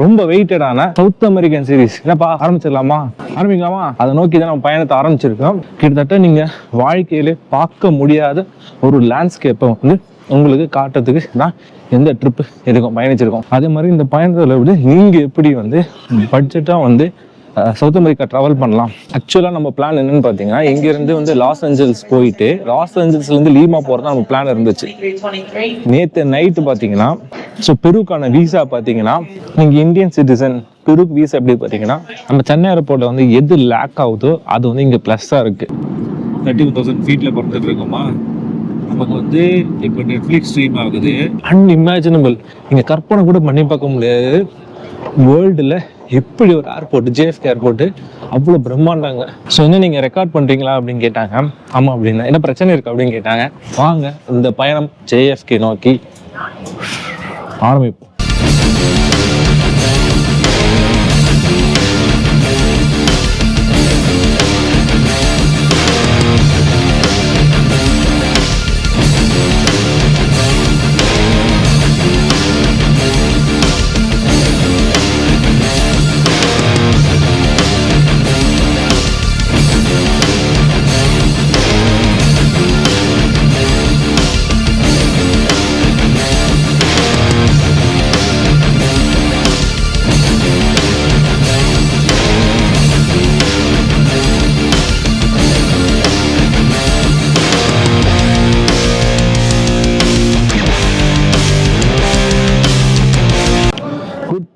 ரொம்ப வெயிட்டடான south American series. என்னப்பா ஆரம்பிக்கலாமா? அதை நோக்கி தான் நம்ம பயணத்தை ஆரம்பிச்சிருக்கோம். கிட்டத்தட்ட நீங்க வாழ்க்கையில பார்க்க முடியாத ஒரு லேண்ட்ஸ்கேப்பை வந்து உங்களுக்கு காட்டுறதுக்கு தான் எந்த ட்ரிப்பு பயணிச்சிருக்கோம். அதே மாதிரி இந்த பயணத்தில் விட நீங்க எப்படி வந்து பட்ஜெட்டா வந்து சவுத் அமெரிக்கா ட்ராவல் பண்ணலாம். ஆக்சுவலாக நம்ம பிளான் என்னன்னு பார்த்தீங்கன்னா, இங்கேருந்து வந்து லாஸ் ஏஞ்சல்ஸ் போயிட்டு லாஸ் ஏஞ்சல்ஸ்லேருந்து லீமா போகிறதா நம்ம பிளான் இருந்துச்சு. நேற்று நைட்டு பார்த்தீங்கன்னா, ஸோ பெருக்கான வீசா பார்த்தீங்கன்னா, நீங்கள் இந்தியன் சிட்டிசன் பெருக்கு வீசா எப்படி பார்த்தீங்கன்னா, நம்ம சென்னை ஏர்போர்ட்டில் வந்து எது லேக் ஆகுதோ அது வந்து இங்கே ப்ளஸ்ஸாக இருக்குது. 30,000 ஃபீட்டில் பறந்துட்டு இருக்கோமா, நமக்கு வந்து இப்போ நெட்ஃப்ளிக்ஸ் ஸ்ட்ரீம் ஆகுது. அன்இமேஜினபிள், நீங்கள் கற்பனை கூட பண்ணி பார்க்க முடியாது. வேர்ல்டில் எப்படி ஒரு ஏர்போர்ட், ஜேஎஃப்கே ஏர்போர்ட்டு அவ்வளோ பிரம்மாண்டாங்க. ஸோ என்ன நீங்கள் ரெக்கார்ட் பண்ணுறீங்களா அப்படின்னு கேட்டாங்க. ஆமாம் அப்படின்னா, என்ன பிரச்சனை இருக்குது அப்படின்னு கேட்டாங்க. வாங்க இந்த பயணம் ஜேஎஃப்கே நோக்கி ஆரம்பிப்போம்.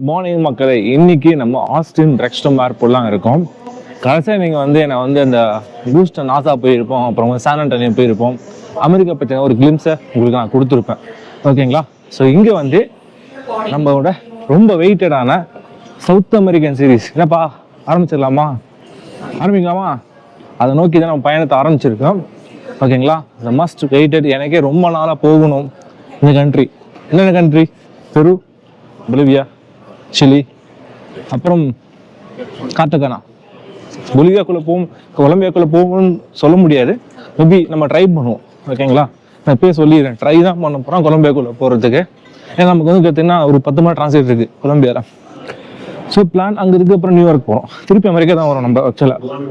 மார்னிங் மக்களே, இன்னைக்கு நம்ம ஆஸ்டின் ரெக்ஸ்டம் ஏர்போர்ட்லாம் இருக்கோம். கடைசியாக நீங்கள் வந்து என்னை வந்து அந்த ஹூஸ்டன் நாசா போயிருப்போம், அப்புறம் வந்து சான் ஆண்டனியோ போயிருப்போம். அமெரிக்கா பற்றின ஒரு கிளிம்ஸை உங்களுக்கு நான் கொடுத்துருப்பேன். ஓகேங்களா? ஸோ இங்கே வந்து நம்மளோட ரொம்ப வெயிட்டடான சவுத் அமெரிக்கன் சீரீஸ். என்னப்பா ஆரம்பிக்கலாமா? அதை நோக்கி தான் நம்ம பயணத்தை ஆரம்பிச்சிருக்கோம். ஓகேங்களா? இந்த மஸ்ட் வெயிட்டட், எனக்கே ரொம்ப நாளாக போகணும் இந்த கண்ட்ரி. என்னென்ன கண்ட்ரி? பெரு, பொலிவியா, சிலி, அப்புறம் காட்டகானா. பொலிவியாக்குள்ளே கொலம்பியாக்குள்ளே போகணும்னு சொல்ல முடியாது, மேபி நம்ம ட்ரை பண்ணுவோம். ஓகேங்களா? நான் இப்போயே சொல்லிடுறேன், ட்ரை தான் பண்ண போகிறோம் கொலம்பியாக்குள்ளே போகிறதுக்கு. ஏன்னா நமக்கு வந்து பார்த்தீங்கன்னா ஒரு 10 மணி டிரான்ஸ்லேட் இருக்குது கொலம்பியாவில். ஸோ பிளான் அங்கே இருக்குது. அப்புறம் நியூயார்க் போகிறோம், திருப்பி அமெரிக்கா தான் வரும் நம்ம ஆக்சுவலாக.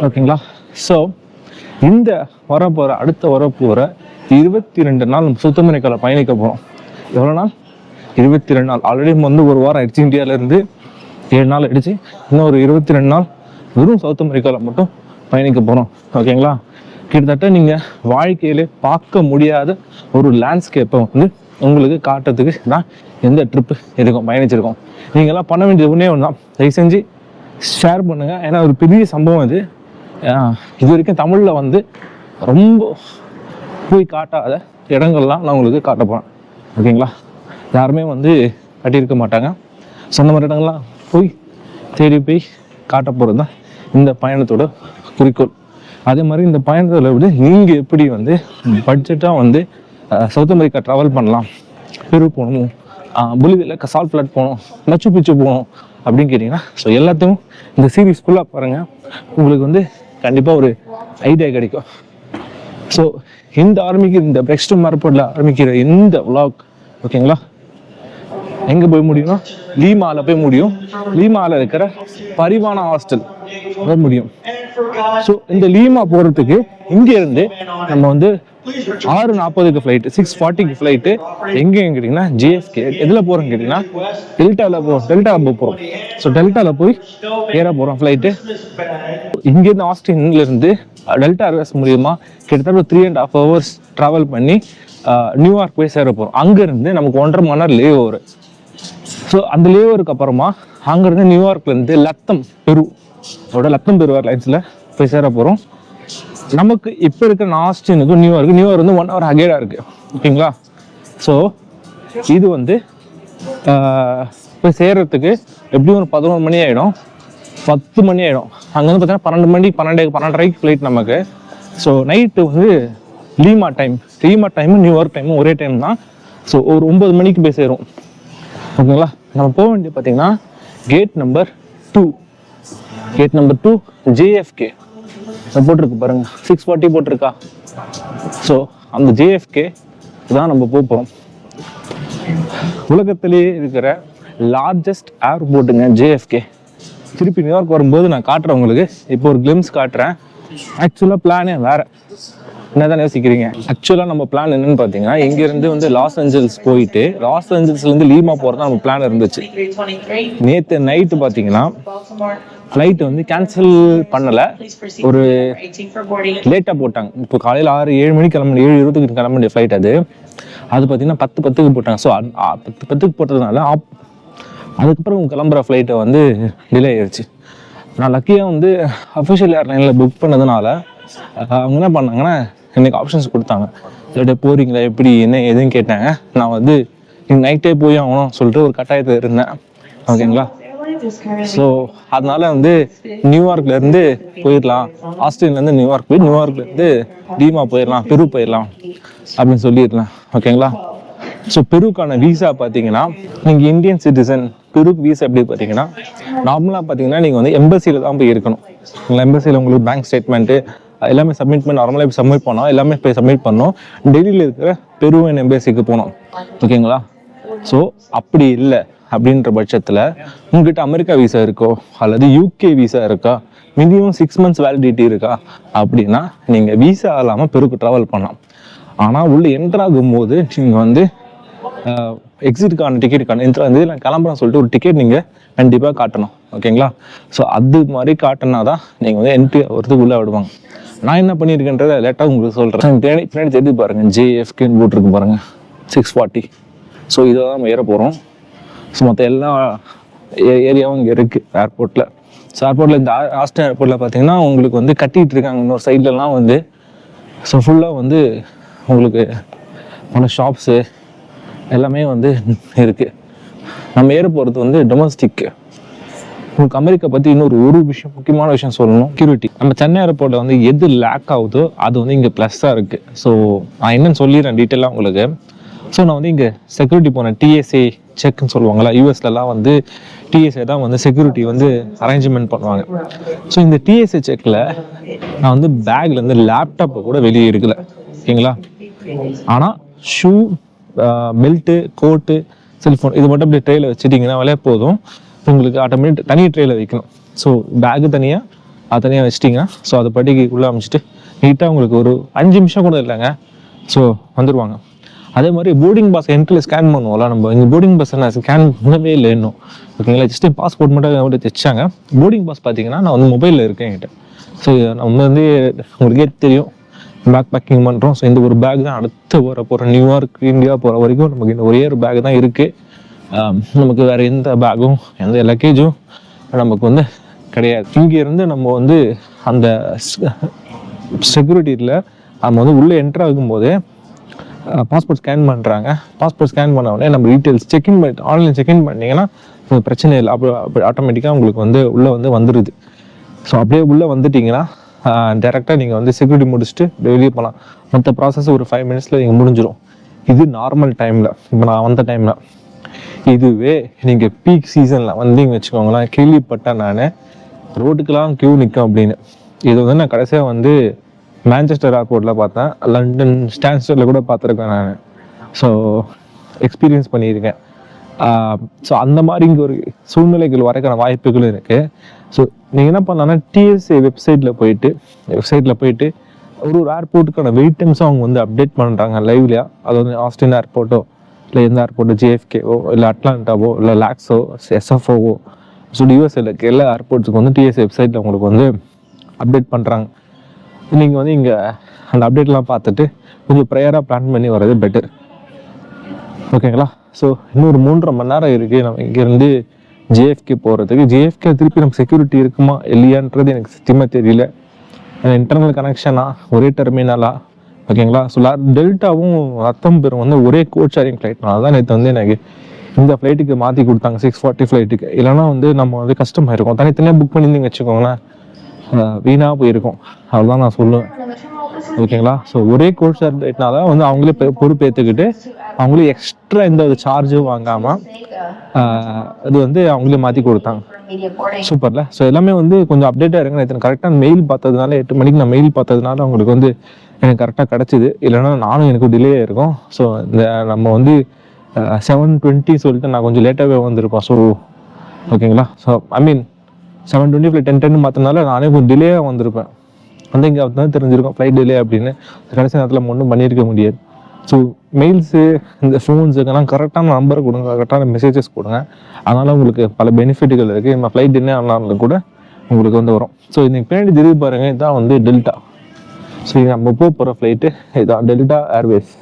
ஓகேங்களா? ஸோ இந்த அடுத்த வரப்போகிற 22 நாள் நம்ம சவுத் அமெரிக்காவில் பயணிக்க போகிறோம். எவ்வளோ நாள்? 22 நாள். ஆல்ரெடி வந்து ஒரு வாரம் ஆயிடுச்சு, இந்தியாவிலேருந்து 7 நாள் ஆயிடுச்சு. இன்னும் ஒரு 22 நாள் வெறும் சவுத் அமெரிக்காவில் மட்டும் பயணிக்க போகிறோம். ஓகேங்களா? கிட்டத்தட்ட நீங்கள் வாழ்க்கையிலே பார்க்க முடியாத ஒரு லேண்ட்ஸ்கேப்பை வந்து உங்களுக்கு காட்டுறதுக்கு தான் எந்த ட்ரிப்பு பயணிச்சிருக்கோம். நீங்கள்லாம் பண்ண வேண்டியது ஒன்றே ஒன்று தான், தயவு செஞ்சு ஷேர் பண்ணுங்கள். ஏன்னா ஒரு பெரிய சம்பவம் இது வரைக்கும் தமிழில் வந்து ரொம்ப போய் காட்டாத இடங்கள்லாம் நான் உங்களுக்கு காட்ட போகிறேன். ஓகேங்களா? யாருமே வந்து கட்டியிருக்க மாட்டாங்க. சொன்ன மாதிரி இடங்கள்லாம் தேடி போய் காட்ட போகிறது தான் இந்த பயணத்தோட குறிக்கோள். அதே மாதிரி இந்த பயணத்தில் விட நீங்கள் எப்படி வந்து பட்ஜெட்டாக வந்து சவுத் அமெரிக்கா ட்ராவல் பண்ணலாம். பெரு போகணும், பொலிவியாவில் கசால் ஃப்ளாட் போகணும், மச்சு பிச்சு போகணும் அப்படின்னு கேட்டிங்கன்னா, ஸோ எல்லாத்தையும் இந்த சீரீஸ் ஃபுல்லாக பாருங்கள். உங்களுக்கு வந்து கண்டிப்பாக ஒரு ஐடியா கிடைக்கும். ஸோ இந்த ரெக்ஸ்டம் ஏர்போர்ட்டில் ஆரம்பிக்கிற இந்த விளாக், ஓகேங்களா, எங்கே போய் முடியும்னா லீமாவில் போய் முடியும். லீமாவில் இருக்கிற பரிவானா ஹாஸ்டல் போய் முடியும். ஸோ இந்த லீமா போகிறதுக்கு இங்கேருந்து நம்ம வந்து 6:40 ஃப்ளைட்டு, 6:40 ஃப்ளைட்டு. எங்கேன்னு கேட்டிங்கன்னா ஜேஎஃப்கே. எதில் போகிறோன்னு கேட்டிங்கன்னா டெல்டாவில் போகிறோம். ஸோ டெல்டாவில் போய் ஏற போகிறோம் ஃப்ளைட்டு. இங்கேருந்து ஆஸ்டின்லேருந்து டெல்டா ஏர்வேஸ் மூலியமா கிட்டத்தட்ட 3.5 hours ட்ராவல் பண்ணி நியூயார்க் போய் சேர போகிறோம். அங்கேருந்து நமக்கு 1.5 மணி நேரம் லே ஓவர். ஸோ அந்த லே ஓவருக்கு அப்புறமா அங்கேருந்து நியூயார்க்லேருந்து லத்தம் பெரு ஏர்லைன்ஸில் போய் சேர போகிறோம். நமக்கு இப்போ இருக்கிற ஆஸ்டினுக்கும் நியூயார்க் வந்து 1 hour அகேடாக இருக்குது. ஓகேங்களா? ஸோ இது வந்து போய் சேர்றதுக்கு எப்படியும் ஒரு 11 மணி ஆகிடும், 10 மணி ஆகிடும். அங்கே வந்து பார்த்தீங்கன்னா 12:30 ஃப்ளைட் நமக்கு. ஸோ நைட்டு வந்து லீமா டைமும் நியூயார்க் டைமும் ஒரே டைம் தான். ஸோ ஒரு 9 மணிக்கு போய் சேரும். ஓகேங்களா? நம்ம போக வேண்டிய பார்த்தீங்கன்னா கேட் நம்பர் 2 ஜேஎஃப்கே போட்டிருக்கு பாருங்க, 640 போட்டிருக்கா. ஸோ அந்த ஜேஎஃப்கே தான் நம்ம போகிறோம். உலகத்திலேயே இருக்கிற லார்ஜஸ்ட் ஏர்போர்ட்டுங்க JFK. திருப்பி நியூயார்க் வரும்போது நான் காட்டுறேன் உங்களுக்கு. இப்போ ஒரு கிளிம்ஸ் காட்டுறேன். ஆக்சுவலாக பிளானே வேறு. என்ன தான் யோசிக்கிறீங்க? ஆக்சுவலாக நம்ம பிளான் என்னன்னு பார்த்தீங்கன்னா, இங்கேருந்து வந்து லாஸ் ஏஞ்சல்ஸ் போயிட்டு லாஸ் ஏஞ்சல்ஸ்லேருந்து லீமா போகிறது தான் நம்ம பிளான் இருந்துச்சு. நேற்று நைட்டு பார்த்தீங்கன்னா ஃப்ளைட் வந்து கேன்சல் பண்ணலை, ஒரு லேட்டாக போட்டாங்க. இப்போ காலையில் 6-7 மணிக்கு கிளம்ப 7:20 கிளம்ப வேண்டிய ஃப்ளைட் அது பார்த்தீங்கன்னா 10:10 போட்டாங்க. ஸோ 10:10 போட்டதுனால அதுக்கப்புறம் கிளம்புற ஃப்ளைட்டை வந்து டிலே ஆயிடுச்சு. நான் லக்கியாக வந்து அஃபிஷியல் ஏர்லைனில் புக் பண்ணதுனால அவங்க என்ன பண்ணாங்கன்னா எனக்கு ஆப்ஷன்ஸ் கொடுத்தாங்க. இல்லாட்ட போகிறீங்களா எப்படி என்ன எதுன்னு கேட்டாங்க. நான் வந்து நைட்டே போய் ஆகணும் சொல்லிட்டு ஒரு கட்டாயத்தில் இருந்தேன். ஓகேங்களா? ஸோ அதனால வந்து நியூயார்க்லேருந்து போயிடலாம், ஆஸ்திரேலியாலேருந்து நியூயார்க் போய் நியூயார்க்லேருந்து லீமா போயிடலாம், பெரு போயிடலாம் அப்படின்னு சொல்லிடலாம். ஓகேங்களா? ஸோ பெருக்கான வீசா பார்த்தீங்கன்னா நீங்கள் இந்தியன் சிட்டிசன். பெருக்கு வீசா எப்படி பார்த்தீங்கன்னா நார்மலாக பார்த்தீங்கன்னா நீங்கள் வந்து எம்பசியில் தான் போய் இருக்கணும். எம்பசியில் உங்களுக்கு பேங்க் ஸ்டேட்மெண்ட்டு எல்லாமே சப்மிட் பண்ணி நார்மலாக இப்போ சப்மிட் பண்ணோம், எல்லாமே போய் சப்மிட் பண்ணோம். டெல்லியில் இருக்கிற பெருவியன் எம்பசிக்கு போனோம். ஓகேங்களா? ஸோ அப்படி இல்லை அப்படின்ற பட்சத்தில் உங்ககிட்ட அமெரிக்கா வீசா இருக்கோ அல்லது UK வீசா இருக்கா, மினிமம் 6 months வேலிடிட்டி இருக்கா அப்படின்னா நீங்கள் வீசா இல்லாமல் பெருக்கு ட்ராவல் பண்ணலாம். ஆனால் உள்ள என்ட்ராகும் போது நீங்கள் வந்து எக்ஸிட்டுக்கான டிக்கெட்டுக்கான இதில் கிளம்புறேன்னு சொல்லிட்டு ஒரு டிக்கெட் நீங்கள் கண்டிப்பாக காட்டணும். ஓகேங்களா? ஸோ அது மாதிரி காட்டினா தான் நீங்கள் வந்து என்ட்ரி ஆகிறதுக்கு உள்ளே விடுவாங்க. நான் என்ன பண்ணியிருக்கேன்றதை லேட்டாக உங்களுக்கு சொல்கிறேன். பின்னாடி தெரிஞ்சு பாருங்கள், JFKன்னு போட்டிருக்கு பாருங்கள், 640. ஸோ இதை தான் நம்ம ஏற போகிறோம். ஸோ மற்ற எல்லா ஏரியாவும் இங்கே இருக்குது ஏர்போர்ட்டில். ஸோ ஏர்போர்ட்டில் இந்த ஆஸ்டன் ஏர்போர்ட்டில் பார்த்தீங்கன்னா உங்களுக்கு வந்து கட்டிகிட்டு இருக்காங்க இன்னொரு சைட்லலாம் வந்து. ஸோ ஃபுல்லாக வந்து உங்களுக்கு பல ஷாப்ஸு எல்லாமே வந்து இருக்குது. நம்ம ஏற போகிறது வந்து டொமஸ்டிக்கு. உங்களுக்கு அமெரிக்கா பற்றி இன்னொரு விஷயம், முக்கியமான விஷயம் சொல்லணும், செக்யூரிட்டி. நம்ம சென்னை ஏர்போர்ட்டில் வந்து எது லேக் ஆகுதோ அது வந்து இங்கே ப்ளஸ்ஸாக இருக்குது. ஸோ நான் என்னென்னு சொல்லிடுறேன் டீட்டெயிலாக உங்களுக்கு. ஸோ நான் வந்து இங்கே செக்யூரிட்டி போனேன், TSA செக்னு சொல்லுவாங்களா, யூஎஸ்லலாம் வந்து TSA தான் வந்து செக்யூரிட்டி வந்து அரேஞ்ச்மெண்ட் பண்ணுவாங்க. ஸோ இந்த TSA செக்கில் நான் வந்து பேக்லேருந்து லேப்டாப்பை கூட வெளியே எடுக்கலை. ஓகேங்களா? ஆனால் ஷூ, பெல்ட்டு, கோட்டு, செல்ஃபோன் இது மட்டும் அப்படியே ட்ரேயில் வச்சுட்டிங்கன்னா விளையா போதும். உங்களுக்கு ஆட்டோமேட்டிக் தனி ட்ரேயில் வைக்கணும். ஸோ பேக்கு தனியாக அது தனியாக வச்சிட்டிங்கன்னா ஸோ அதை படிக்கு உள்ளே அமைச்சிட்டு நீட்டாக உங்களுக்கு ஒரு 5 நிமிஷம் கூட இல்லைங்க, ஸோ வந்துடுவாங்க. அதே மாதிரி போர்டிங் பாஸ் என்ட்ரியில் ஸ்கேன் பண்ணுவோம்ல, நம்ம இங்கே போர்டிங் பாஸ் நான் ஸ்கேன் பண்ணவே இல்லை இன்னும். ஓகேங்களா? ஜஸ்ட்டு பாஸ்போர்ட் மட்டும் தைச்சாங்க. போர்டிங் பாஸ் பார்த்தீங்கன்னா நான் வந்து மொபைலில் இருக்கேன் என்கிட்ட. ஸோ நம்ம வந்து உங்களுக்கே தெரியும் பேக் பேக்கிங் பண்ணுறோம். ஸோ இந்த ஒரு பேக் தான் அடுத்து போகிற நியூயார்க் இந்தியா போகிற வரைக்கும் நமக்கு இந்த ஒரே ஒரு பேக் தான் இருக்குது. நமக்கு வேறு எந்த பேக்கும் எந்த லக்கேஜும் நமக்கு வந்து கிடையாது. இங்கேருந்து நம்ம வந்து அந்த செக்யூரிட்டியில் நம்ம வந்து உள்ளே என்ட்ரு ஆகும்போதே பாஸ்போர்ட் ஸ்கேன் பண்ணுறாங்க. பாஸ்போர்ட் ஸ்கேன் பண்ண உடனே நம்ம டீட்டெயில்ஸ் செக்இன் பண்ணி ஆன்லைன் செக்இன் பண்ணிங்கன்னா பிரச்சனை இல்லை. அப்போ ஆட்டோமேட்டிக்காக உங்களுக்கு வந்து உள்ளே வந்துடுது. ஸோ அப்படியே உள்ளே வந்துட்டிங்கன்னா டேரெக்டாக நீங்கள் வந்து செக்யூரிட்டி முடிச்சுட்டு வெளியே போகலாம். மற்ற ப்ராசஸ் ஒரு 5 minutesல நீங்கள் முடிஞ்சிடும். இது நார்மல் டைமில், இப்போ நான் வந்த டைமில். இதுவே நீங்கள் பீக் சீசனில் வந்தீங்க வச்சுக்கோங்களேன், கேள்விப்பட்டேன் நான் ரோட்டுக்கெல்லாம் க்யூ நிற்கும் அப்படின்னு. இது வந்து நான் கடைசியாக வந்து மான்செஸ்டர் ஏர்போர்ட்டில் பார்த்தேன், லண்டன் ஸ்டான்ஸ்டரில் கூட பார்த்துருக்கேன் நான். ஸோ எக்ஸ்பீரியன்ஸ் பண்ணியிருக்கேன். ஸோ அந்த மாதிரி இங்கே ஒரு சூழ்நிலைகள் வரக்கான வாய்ப்புகளும் இருக்குது. ஸோ நீங்கள் என்ன பண்ணலான்னா TSA வெப்சைட்டில் போயிட்டு ஒரு ஏர்போர்ட்டுக்கான வெயிட் டைம்ஸும் அவங்க வந்து அப்டேட் பண்ணுறாங்க லைவ்லையா. அது வந்து ஆஸ்டின் ஏர்போர்ட்டோ இல்லை எந்த ஏர்போர்ட்டோ, JFKவோ இல்லை அட்லாண்டாவோ இல்லை லாக்ஸோ, SFOவோ, ஸோ யூஎஸ்ஏல இருக்க எல்லா ஏர்போர்ட்ஸுக்கு வந்து TSA வெப்சைட்டில் உங்களுக்கு வந்து அப்டேட் பண்ணுறாங்க. நீங்கள் வந்து இங்கே அந்த அப்டேட்லாம் பார்த்துட்டு கொஞ்சம் ப்ரையராக பிளான் பண்ணி வர்றது பெட்டர். ஓகேங்களா? ஸோ இன்னொரு 3.5 மணி நேரம் இருக்குது நம்ம இங்கேருந்து JFK போகிறதுக்கு. JFK திருப்பி நம்ம செக்யூரிட்டி இருக்குமா இல்லையான்றது எனக்கு சத்தியமாக தெரியல. இன்டர்னல் கனெக்ஷனா, ஒரே டெர்மினலா? ஓகேங்களா? ஸோ டெல்டாவும் ரத்தம் பெரும் வந்து ஒரே கோச் ஷேரிங் ஃப்ளைட்னால தான் நேற்று வந்து எனக்கு இந்த ஃப்ளைட்டுக்கு மாற்றி கொடுத்தாங்க, 640 ஃப்ளைட்டுக்கு. இல்லைனா வந்து நம்ம வந்து கஷ்டமாயிருக்கும். தனித்தனியாக புக் பண்ணியிருந்தீங்க வச்சுக்கோங்களேன், வீணாக போயிருக்கும். அவ்வளோதான் நான் சொல்லுவேன். ஓகேங்களா? ஸோ ஒரே கோச் ஷேர் ஃப்ளைட்னால வந்து அவங்களே பொறுப்பேற்றுக்கிட்டு அவங்களே எக்ஸ்ட்ரா எந்த ஒரு சார்ஜும் வாங்காமல் அது வந்து அவங்களே மாற்றி கொடுத்தாங்க. சூப்பர்ல. ஸோ எல்லாமே வந்து கொஞ்சம் அப்டேட்டாக இருங்க. நேற்று கரெக்டாக மெயில் பார்த்ததுனால 8 மணிக்கு நான் மெயில் பார்த்ததுனால அவங்களுக்கு வந்து எனக்கு கரெக்டாக கிடச்சிது. இல்லைன்னா நானும் எனக்கு டிலே ஆயிருக்கும். ஸோ இந்த நம்ம வந்து 7:20 சொல்லிட்டு நான் கொஞ்சம் லேட்டாகவே வந்திருப்பேன். ஸோ ஓகேங்களா. ஸோ ஐ மீன் 7:20 ஃப்ளைட் 10:10 மாற்றினால நானே கொஞ்சம் டிலேயாக வந்திருப்பேன். வந்து இங்கே அப்படி தான் தெரிஞ்சிருக்கும் ஃப்ளைட் டிலே அப்படின்னு. கடைசி நேரத்தில் நம்ம ஒன்றும் பண்ணியிருக்க முடியாது. ஸோ மெயில்ஸு இந்த ஃபோன்ஸுக்கெல்லாம் கரெக்டான நம்பர் கொடுங்க, கரெக்டான மெசேஜஸ் கொடுங்க. அதனால் உங்களுக்கு பல பெனிஃபிட்டுகள் இருக்குது. நம்ம ஃப்ளைட் டிலே ஆனாலும் கூட உங்களுக்கு வந்து வரும். ஸோ இன்னைக்கு பின்னாடி திரும்பி பாருங்கள், இதுதான் வந்து டெல்டா. ஸோ இது நம்ம போகிற ஃப்ளைட்டு இதுதான் டெல்டா ஏர்வேஸ்.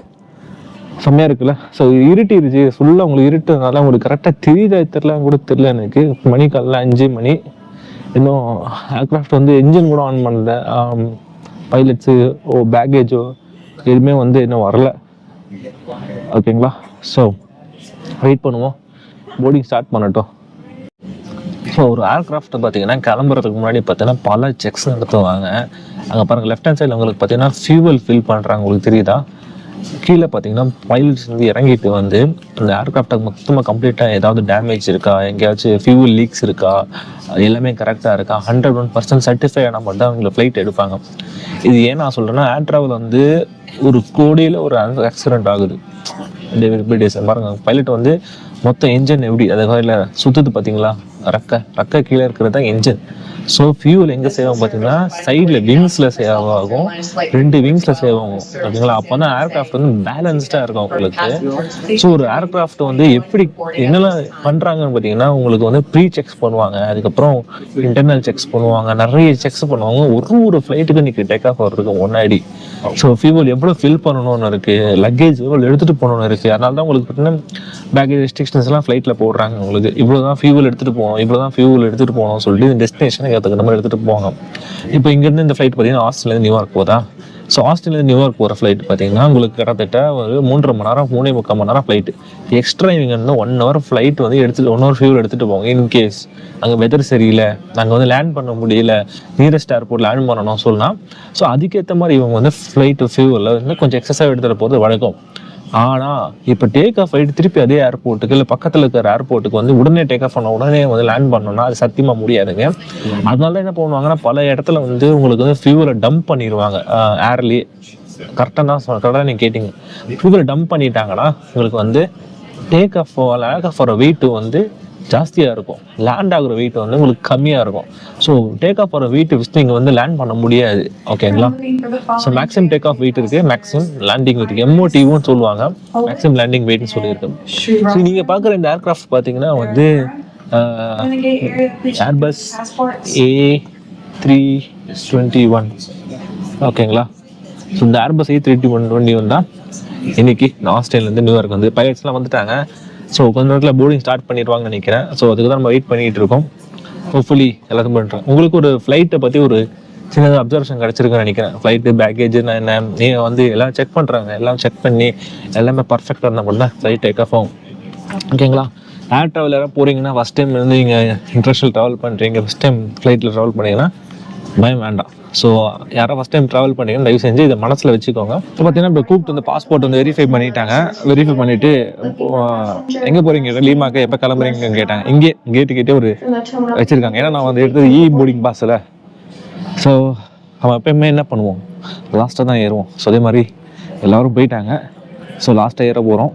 செம்மையாக இருக்குல்ல. ஸோ இருட்டிருச்சு ஃபுல்லாக. உங்களுக்கு இருட்டுனால உங்களுக்கு கரெக்டாக தெரியல கூட தெரியல எனக்கு. மணி காலைல 5 மணி. இன்னும் ஏர்க்ராஃப்ட் வந்து என்ஜின் கூட ஆன் பண்ணல. பைலட்ஸு பேக்கேஜோ எதுவுமே வந்து இன்னும் வரல. ஓகேங்களா. ஸோ வெயிட் பண்ணுவோம், போர்டிங் ஸ்டார்ட் பண்ணட்டும். ஸோ ஒரு ஏர்க்ராஃப்ட்டை பார்த்தீங்கன்னா கிளம்புறதுக்கு முன்னாடி பார்த்தீங்கன்னா பல செக்ஸ் நடத்துவாங்க. அங்கே பாருங்கள், லெஃப்ட் ஹேண்ட் சைடில் உங்களுக்கு பார்த்தீங்கன்னா ஃபியூவல் ஃபில் பண்ணுறாங்க. உங்களுக்கு தெரியுதா? கீழே பார்த்தீங்கன்னா பைலட்ஸ் வந்து இறங்கிட்டு வந்து அந்த ஏர்க்ராஃப்டை மொத்தமாக கம்ப்ளீட்டாக ஏதாவது டேமேஜ் இருக்கா, எங்கேயாச்சும் ஃபியூவல் லீக்ஸ் இருக்கா, எல்லாமே கரெக்டாக இருக்கா, 101% சர்டிஃபை ஆனால் மட்டும் அவங்கள ஃப்ளைட் எடுப்பாங்க. இது ஏன் நான் சொல்கிறேன்னா, ஏர் ட்ராவல் வந்து ஒரு கோடியில் ஒரு ஆக்சிடென்ட் ஆகுது பாருங்க. பைலட் வந்து மொத்தம் என்ஜின் எப்படி அதை இல்லை சுற்றுது பார்த்தீங்களா, ரக்கை கீழே இருக்கிறது தான் என்ஜின். ஸோ ஃபியூல் எங்கே சேவ் ஆகும் பார்த்தீங்கன்னா சைடில் விங்ஸில் சேவ் ஆகும், 2 விங்ஸில் சேவ் ஆகும். ஓகேங்களா. அப்போ தான் ஏர்க்ராஃப்ட் வந்து பேலன்ஸ்டாக இருக்கும் உங்களுக்கு. ஸோ ஒரு ஏர்க்ராஃப்ட் வந்து எப்படி என்னெல்லாம் பண்ணுறாங்கன்னு பார்த்தீங்கன்னா, உங்களுக்கு வந்து ப்ரீ செக்ஸ் பண்ணுவாங்க, அதுக்கப்புறம் இன்டர்னல் செக்ஸ் பண்ணுவாங்க, நிறைய செக்ஸ் பண்ணுவாங்க. ஒரு ஃப்ளைட்டுக்கு இன்றைக்கி டேக் ஆஃப் ஆகிறதுக்கு முன்னாடி. ஸோ ஃபியூவல் எவ்வளோ ஃபில் பண்ணணும்னு இருக்குது, லக்கேஜ் எவ்வளோ எடுத்துகிட்டு போகணும்னு இருக்குது. அதனால தான் உங்களுக்கு பார்த்தீங்கன்னா பேக்கேஜ் ரெஸ்ட்ரிக்ஷன்ஸ்லாம் ஃப்ளைட்டில் போடுறாங்க. உங்களுக்கு இவ்வளோ தான் ஃபியூவல் எடுத்துகிட்டு போகணும் சொல்லிட்டு டெஸ்டினேஷனை ஏற்றுக்கிற மாதிரி எடுத்துகிட்டு போவாங்க. இப்போ இங்கேருந்து இந்த ஃப்ளைட் பார்த்தீங்கன்னா ஆஸ்திரேலியாவிலேருந்து நியூயார்க் போதா. ஸோ ஆஸ்திரேலியாவிலேருந்து நியூயார்க் போகிற ஃப்ளைட் பார்த்தீங்கன்னா உங்களுக்கு கிட்டத்தட்ட ஒரு 3.5 மணி நேரம் 3.25 மணி நேரம் ஃப்ளைட்டு. எக்ஸ்ட்ரா இவங்க வந்து 1 ஹவர் ஃப்ளைட் வந்து 1 ஹவர் ஃபியூல் எடுத்துகிட்டு போவாங்க. இன்கேஸ் அங்கே வெதர் சரியில்லை, நாங்கள் வந்து லேண்ட் பண்ண முடியல, நியரஸ்ட் ஏர்போர்ட் லேண்ட் பண்ணணும் சொல்லலாம். ஸோ அதுக்கேற்ற மாதிரி இவங்க வந்து ஃப்ளைட்டு ஃபியூலில் வந்து கொஞ்சம் எக்ஸஸாக எடுத்துகிட்டு போகிறது வழக்கம். ஆனால் இப்போ டேக் ஆஃப் ஆகிட்டு திருப்பி அதே ஏர்போர்ட்டுக்கு இல்லை பக்கத்தில் இருக்கிற ஏர்போர்ட்டுக்கு வந்து உடனே டேக் ஆஃப் பண்ண உடனே வந்து லேண்ட் பண்ணோம்னா அது சத்தியமாக முடியாதுங்க. அதனால தான் என்ன பண்ணுவாங்கன்னா, பல இடத்துல வந்து உங்களுக்கு வந்து ஃபியூவலை டம்ப் பண்ணிடுவாங்க ஏர்லேயே. கரெக்டாக நீங்கள் கேட்டிங்க, ஃபியூவலை டம்ப் பண்ணிட்டாங்கன்னா உங்களுக்கு வந்து டேக் ஆஃப் ஆகிற வெயிட்டு வந்து ஜாஸ்தியாக இருக்கும், லேண்ட் ஆகுற வெயிட் வந்து உங்களுக்கு கம்மியாக இருக்கும். ஸோ டேக் ஆஃப் ஆகிற வெயிட் வச்சு நீங்கள் வந்து லேண்ட் பண்ண முடியாது. ஓகேங்களா. So maximum take off weight இருக்குது, மேக்ஸிமம் லேண்டிங் வெயிட் MOTன்னு சொல்லுவாங்க, மேக்ஸிமம் லேண்டிங் வெயிட்னு சொல்லியிருக்கேன். ஸோ நீங்கள் பார்க்குற இந்த ஏர்க்ராஃப்ட் பார்த்தீங்கன்னா வந்து ஏர்பஸ் A321. ஓகேங்களா. ஸோ இந்த ஏர்பஸ் A321 தான் இன்னைக்கு நான் ஆஸ்திரேலியாலேருந்து நியூயார்க் வந்து பைலட்ஸ்லாம் வந்துட்டாங்க. ஸோ கொஞ்ச நேரத்தில் போர்டிங் ஸ்டார்ட் பண்ணிடுவாங்கன்னு நினைக்கிறேன். ஸோ அதுக்கு தான் நம்ம வெயிட் பண்ணிகிட்டு இருக்கோம். ஹோப்ஃபுல்லி எல்லாத்தையும் பண்ணுறேன். உங்களுக்கு ஒரு ஃப்ளைட்டை பற்றி ஒரு சின்னதாக அப்சர்வேஷன் கிடச்சிருக்குன்னு நினைக்கிறேன். ஃப்ளைட்டு பேக்கேஜ் என்ன நீங்கள் வந்து எல்லாம் செக் பண்ணுறாங்க, எல்லாம் செக் பண்ணி எல்லாமே பர்ஃபெக்டாக இருந்தால் மட்டும் தான் ஃப்ளைட் டேக் ஆஃப் ஆகும். ஓகேங்களா. ஏர் ட்ராவல் யாராவது போகிறீங்கன்னா, ஃபஸ்ட் டைம் வந்து நீங்கள் இன்டர்நேஷனல் ட்ராவல் பண்ணுறீங்க, ஃபஸ்ட் டைம் ஃப்ளைட்டில் ட்ராவல் பண்ணிங்கன்னா பயம் வேண்டாம். ஸோ யாராவது ஃபஸ்ட் டைம் ட்ராவல் பண்ணிங்கன்னா தயவு செஞ்சு இதை மனசில் வச்சுக்கோங்க. இப்போ பார்த்தீங்கன்னா இப்போ கூப்பிட்டு வந்து பாஸ்போர்ட் வந்து வெரிஃபை பண்ணிவிட்டு எங்கே போகிறீங்க, லீமாக்கு எப்போ கிளம்புறீங்கன்னு கேட்டாங்க. இங்கே கேட்டே ஒரு வச்சுருக்காங்க. ஏன்னா நான் வந்து எடுத்தது போர்டிங் பாஸில். ஸோ அவன் எப்பயுமே என்ன பண்ணுவோம், லாஸ்ட்டாக தான் ஏறுவோம். ஸோ அதே மாதிரி எல்லோரும் போயிட்டாங்க. ஸோ லாஸ்ட்டாக ஏற போகிறோம்.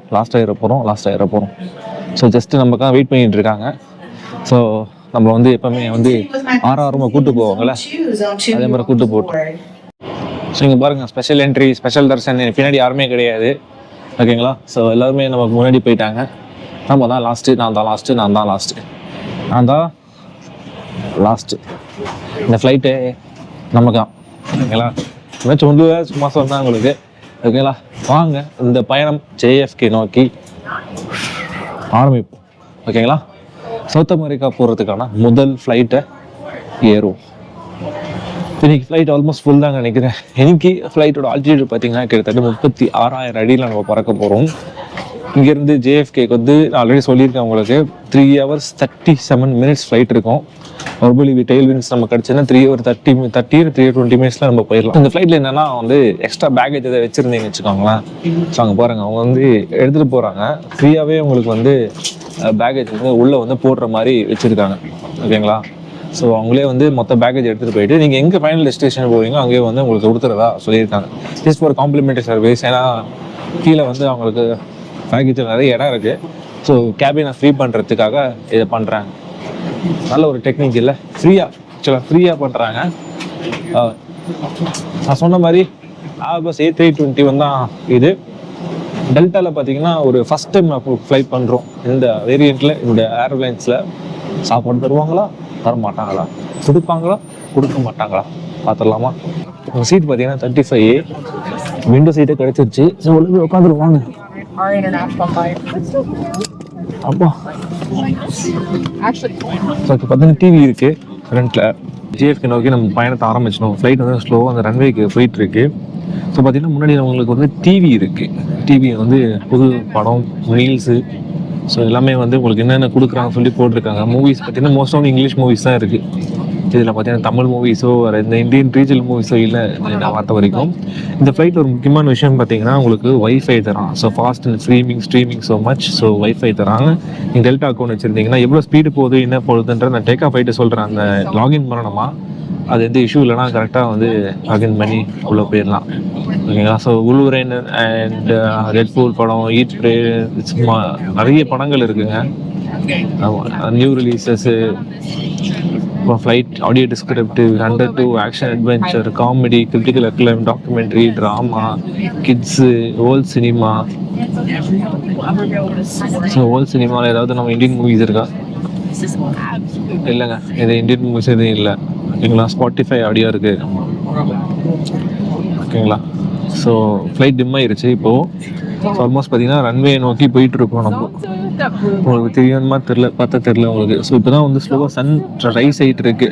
ஸோ ஜஸ்ட்டு நமக்காக வெயிட் பண்ணிகிட்டு இருக்காங்க. ஸோ நம்ம வந்து எப்பவுமே வந்து ஆரவாரமாக கூப்பிட்டு போவாங்கள்ல, அதே மாதிரி கூப்பிட்டு போட்டோம். ஸோ இங்கே பாருங்கள், ஸ்பெஷல் என்ட்ரி, ஸ்பெஷல் தர்ஷன், பின்னாடி யாருமே கிடையாது. ஓகேங்களா. ஸோ எல்லாருமே நமக்கு முன்னாடி போயிட்டாங்க. நம்ம தான் லாஸ்ட்டு, நான் தான் லாஸ்ட்டு. இந்த ஃப்ளைட்டு நமக்கு தான். ஓகேங்களா. சும்மா சொன்னேன் உங்களுக்கு. ஓகேங்களா. வாங்க இந்த பயணம் JFK நோக்கி ஆரம்பிப்போம். ஓகேங்களா. சவுத் அமெரிக்கா போகிறதுக்கான முதல் ஃப்ளைட்டை ஏறும். இன்னைக்கு ஃப்ளைட் ஆல்மோஸ்ட் ஃபுல் தான் நினைக்கிறேன். இன்னைக்கு ஃப்ளைட்டோட ஆல்டிடியூட் பார்த்தீங்கன்னா கிட்டத்தட்ட 36,000 அடியில் நம்ம பறக்க போகிறோம். இங்கேருந்து JFKக்கு வந்து நான் ஆல்ரெடி சொல்லியிருக்கேன் உங்களுக்கு, 3 hours 37 minutes ஃப்ளைட் இருக்கும். ஒருபடி டெயில் வின்ஸ் நம்ம கிடச்சுன்னா 3 hours 320 minutes நம்ம போயிடலாம். இந்த ஃப்ளைட்டில் என்னென்னா வந்து எக்ஸ்ட்ரா பேக்கேஜ் எதாவது வச்சுருந்தீங்கன்னு வச்சுக்கோங்களேன். ஸோ அங்கே பாருங்கள், அவங்க வந்து எடுத்துகிட்டு போகிறாங்க. ஃப்ரீயாகவே உங்களுக்கு வந்து பேக்கேஜ் வந்து உள்ளே வந்து போடுற மாதிரி வச்சுருக்காங்க. ஓகேங்களா. ஸோ அவங்களே வந்து மொத்த பேக்கேஜ் எடுத்துகிட்டு போயிட்டு நீங்கள் எங்கே ஃபைனல் டெஸ்டினேஷன் போகிறீங்களோ அங்கேயே வந்து உங்களுக்கு கொடுத்துறதா சொல்லியிருக்காங்க. Just for complimentary service. ஏன்னா கீழே வந்து அவங்களுக்கு பேக்கேஜில் நிறைய இடம் இருக்குது. ஸோ கேபினை ஃப்ரீ பண்ணுறதுக்காக இதை பண்ணுறாங்க. நல்ல ஒரு டெக்னிக் இல்லை, ஃப்ரீயாக பண்ணுறாங்க. நான் சொன்ன மாதிரி Airbus A320 தான் இது. டெல்டாவில் பார்த்தீங்கன்னா ஒரு ஃபஸ்ட் டைம் நான் ஃப்ளைட் பண்ணுறோம் இந்த வேரியண்ட்டில். இந்த ஏர்லைன்ஸில் சாப்பாடு தருவாங்களா, தர மாட்டாங்களா, கொடுக்க மாட்டாங்களா பார்த்துடலாமா? உங்கள் சீட் பார்த்தீங்கன்னா 35A விண்டோ சீட்டே கிடச்சிருச்சு. ஸோ உள்ள உட்காந்துருவாங்க. அப்பா பார்த்தீங்கன்னா டிவி இருக்குது ஃப்ரண்ட்டில். ஜிஎஃப்கே நோக்கி நம்ம பயணத்தை ஆரம்பிச்சிடும். ஃப்ளைட் வந்து ஸ்லோவாக அந்த ரன்வேக்கு போயிட்டுருக்கு. ஸோ பார்த்தீங்கன்னா முன்னாடி உங்களுக்கு வந்து டிவி இருக்குது. டிவி வந்து புது படம், ரீல்ஸு, ஸோ எல்லாமே வந்து உங்களுக்கு என்னென்ன கொடுக்குறாங்க சொல்லி போட்டிருக்காங்க. மூவிஸ் பார்த்தீங்கன்னா மோஸ்ட் ஆஃப் இங்கிலீஷ் மூவிஸ் தான் இருக்குது. இதில் பார்த்தீங்கன்னா தமிழ் மூவிஸோ வேறு இந்த இந்தியன் ரீஜனல் மூவிஸோ இல்லை நான் பார்த்த வரைக்கும். இந்த ஃப்ளைட்டில் ஒரு முக்கியமான விஷயம் பார்த்தீங்கன்னா உங்களுக்கு வைஃபை தரான். So fast and streaming so much. So wifi தராங்க. நீங்கள் டெல்டா அக்கௌண்ட் வச்சுருந்தீங்கன்னா எவ்வளோ ஸ்பீடு போகுது என்ன போகுதுன்ற நான் டேக் ஆஃப் ஆகிட்டு சொல்கிறேன். அந்த லாகின் பண்ணணுமா, அது எந்த இஷ்யூ இல்லைனா கரெக்டாக வந்து லாகின் பண்ணி உள்ளே போயிடலாம். ஓகேங்களா? So Wolverine and Deadpool படம், ஈட் ப்ரே, சும்மா நிறைய படங்கள் இருக்குங்க. New releases, flight audio descriptive, 102 action adventure, comedy, critical acclaim, documentary, drama, kids, old cinema. So old சினிமாவில் ஏதாவது நம்ம இந்தியன் மூவிஸ் இருக்கா? இல்லைங்க, இது இந்தியன் மூவிஸ் எதுவும் இல்லை. ஓகேங்களா? ஸ்பாட்டிஃபை ஆடியோ இருக்குது. ஓகேங்களா? ஸோ ஃப்ளைட் டிம் ஆயிடுச்சு இப்போது. ஸோ ஆல்மோஸ்ட் பார்த்தீங்கன்னா ரன்வே நோக்கி போயிட்டுருக்கோம் நம்ம. உங்களுக்கு தெரியுமா தெரில உங்களுக்கு. ஸோ இப்போ தான் வந்து ஸ்லோவாக சன் ரைஸ் ஆகிட்டு இருக்கு.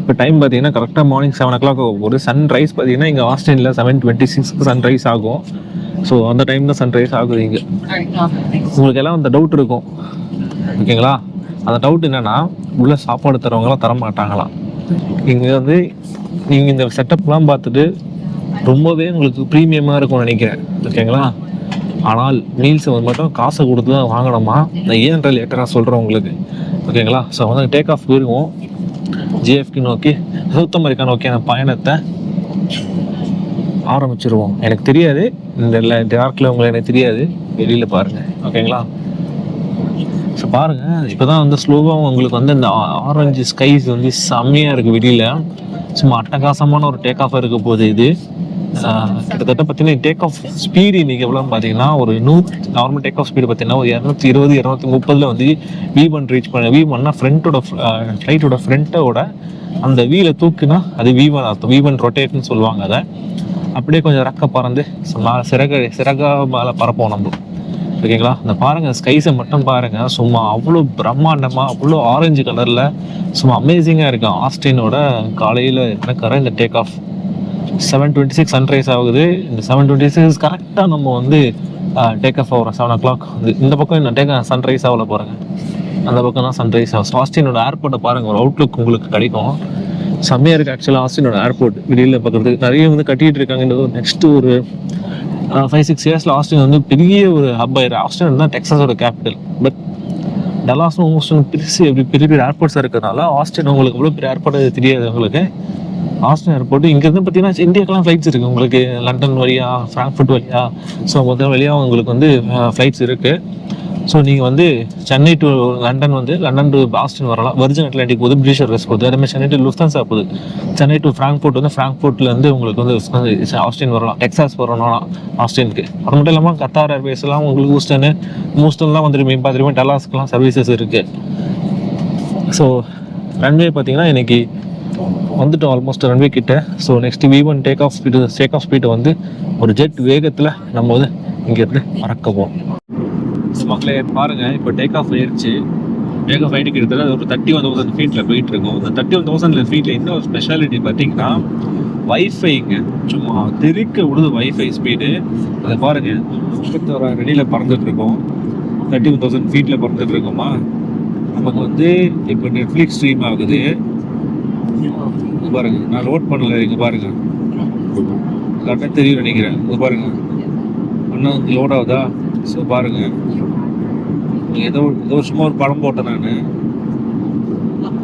இப்போ டைம் பார்த்தீங்கன்னா கரெக்டாக மார்னிங் 7 o'clock ஒரு சன் ரைஸ் பார்த்தீங்கன்னா இங்கே ஆஸ்டினில் 7:26 சன் ரைஸ் ஆகும். ஸோ அந்த டைம் தான் சன் ரைஸ் ஆகுது இங்கே. உங்களுக்கு எல்லாம் அந்த டவுட் இருக்கும். ஓகேங்களா? அந்த டவுட் என்னென்னா, உள்ள சாப்பாடு தரவங்களாம் தரமாட்டாங்களாம். இங்கே வந்து நீங்கள் இந்த செட்டப்லாம் பார்த்துட்டு ரொம்பவே உங்களுக்கு ப்ரீமியமாக இருக்கும்னு நினைக்கிறேன். ஓகேங்களா? ஆனால் மீல்ஸை வந்து மட்டும் காசை கொடுத்து தான் வாங்கணுமா? நான் ஏன்ற லேட்டராக சொல்கிறேன் உங்களுக்கு. ஓகேங்களா? ஸோ வந்து டேக் ஆஃப் போயிருவோம் ஜிஎஃப்கே நோக்கி, சவுத் அமெரிக்கா நோக்கியான பயணத்தை ஆரம்பிச்சிருவோம். எனக்கு தெரியாது, இந்த டார்க்கில் உங்களை எனக்கு தெரியாது, வெளியில் பாருங்கள். ஓகேங்களா? ஸோ பாருங்கள், இப்போ தான் வந்து ஸ்லோவாக உங்களுக்கு வந்து இந்த ஆரஞ்சு ஸ்கைஸ் வந்து செம்மையாக இருக்குது வெளியில். சும்மா அட்டகாசமான ஒரு டேக் ஆஃப் இருக்க போகுது இது. கிட்டத்தட்ட பார்த்தீங்கன்னா டேக் ஆஃப் ஸ்பீடு இன்றைக்கி எவ்வளோன்னு பார்த்தீங்கன்னா ஒரு நார்மல் டேக் ஆஃப் ஸ்பீடு பார்த்தீங்கன்னா ஒரு 220 230 வந்து V1 ரீச் பண்ண. V1னா ஃப்ளைட்டோட ஃப்ரண்ட்டோட அந்த வீலை தூக்குனா அது V1 அர்த்தம். V1 ரொட்டேட்னு சொல்லுவாங்க. அதை அப்படியே கொஞ்சம் ரெக்க பறந்து சிறகா மேலே பறப்போம் நம்ம. ஓகேங்களா? இந்த பாருங்கள், ஸ்கைஸை மட்டும் பாருங்கள். சும்மா அவ்வளோ பிரம்மாண்டமாக, அவ்வளோ ஆரஞ்சு கலரில் சும்மா அமேசிங்காக இருக்கும். ஆஸ்டினோட காலையில் இருக்கிற இந்த டேக் ஆஃப் 7:26 சன்ரைஸ் ஆகுது. இந்த 7:26 கரெக்டாக நம்ம வந்து டேக் ஆஃப் ஆகிறோம் 7 o'clock. இந்த பக்கம் நான் சன்ரைஸ் ஆகல பாருங்கள், அந்த பக்கம் தான் சன்ரைஸ் ஆகும். ஆஸ்டினோட ஏர்போர்ட்டை பாருங்கள், ஒரு அவுட்லுக் உங்களுக்கு கிடைக்கும். செம்மையாக இருக்குது ஆக்சுவலாக ஆஸ்டினோட ஏர்போர்ட். வெளியில் பார்க்குறதுக்கு நிறைய வந்து கட்டிகிட்டு இருக்காங்க. நெக்ஸ்ட்டு ஒரு 5-6 இயர்ஸில் ஆஸ்டின் வந்து பெரிய ஒரு ஹப் ஆயிடும். ஆஸ்டின் தான் டெக்ஸஸோட கேபிட்டல். பட் டல்லாஸும் ஹூஸ்டனும் பெரிய ஏர்போர்ட்ஸாக இருக்கிறதுனால ஆஸ்டின் உங்களுக்கு எவ்வளோ பெரிய ஏர்போர்ட் அது தெரியாது உங்களுக்கு. ஆஸ்டின் ஏர்போர்ட் இங்கேருந்து பார்த்தீங்கன்னா இந்தியாக்கெல்லாம் ஃப்ளைட்ஸ் இருக்குது உங்களுக்கு. லண்டன் வழியாக, ஃப்ராங்க்ஃபர்ட் வழியாக, ஸோ மொத்தம் வழியாக உங்களுக்கு வந்து ஃப்ளைட்ஸ் இருக்குது. ஸோ நீங்கள் வந்து சென்னை டு லண்டன் வந்து லண்டன் டு ஆஸ்டின் வரலாம். வெர்ஜின் அட்லாண்டிக் போகுது, பிரிட்டிஷ் ஏர்வேஸ் போகுது. அதேமாதிரி சென்னை டு லுஃப்தான்ஸா போகுது. சென்னை டு ஃப்ராங்க்ஃபர்ட் வந்து ஃப்ராங்க்ஃபர்ட்லேருந்து உங்களுக்கு வந்து ஆஸ்டின் வரலாம். டெக்ஸாஸ் வரணும்னா ஆஸ்டினுக்கு. அது மட்டும் இல்லாமல் கத்தார் ஏர்வேஸ்லாம் உங்களுக்கு மூஸ்டன்லாம் வந்துருமே பார்த்துருமே. டல்லாஸ்க்குலாம் சர்வீசஸ் இருக்குது. ஸோ ரன்வே பார்த்தீங்கன்னா இன்றைக்கி வந்துட்டோம் ஆல்மோஸ்ட் ரன்வே கிட்ட. So next V1 take off speed வந்து ஒரு ஜெட் வேகத்தில் நம்ம வந்து இங்கேருந்து பறக்குவோம். மக்களே பாருங்கள், இப்போ டேக் ஆஃப் ஆயிடுச்சு. டேக் ஆஃப் ஆகிட்டு கிட்டத்தட்ட ஒரு 31,000 ஃபீட்டில் போயிட்டு இருக்கோம். இந்த 31,000 ஃபீட்டில் இன்னும் ஒரு ஸ்பெஷாலிட்டி பார்த்தீங்கன்னா வைஃபைங்க. சும்மா தெறிக்க விடுது வைஃபை ஸ்பீடு. அதை பாருங்கள், 31,000 அடியில் பறந்துட்டு இருக்கோம். 31,000 ஃபீட்டில் பறந்துட்டு இருக்கோமா. நமக்கு வந்து இப்போ நெட்ஃப்ளிக்ஸ் ஸ்ட்ரீம் ஆகுது பாருங்க. நான் லோட் பண்ணல, இங்கே பாருங்க, கரெக்டாக தெரியும் நினைக்கிறேன். இது பாருங்க, இன்னும் லோட் ஆகுதா? ஸோ பாருங்க, ஏதோ சும்மா ஒரு படம் போட்டேன் நான்.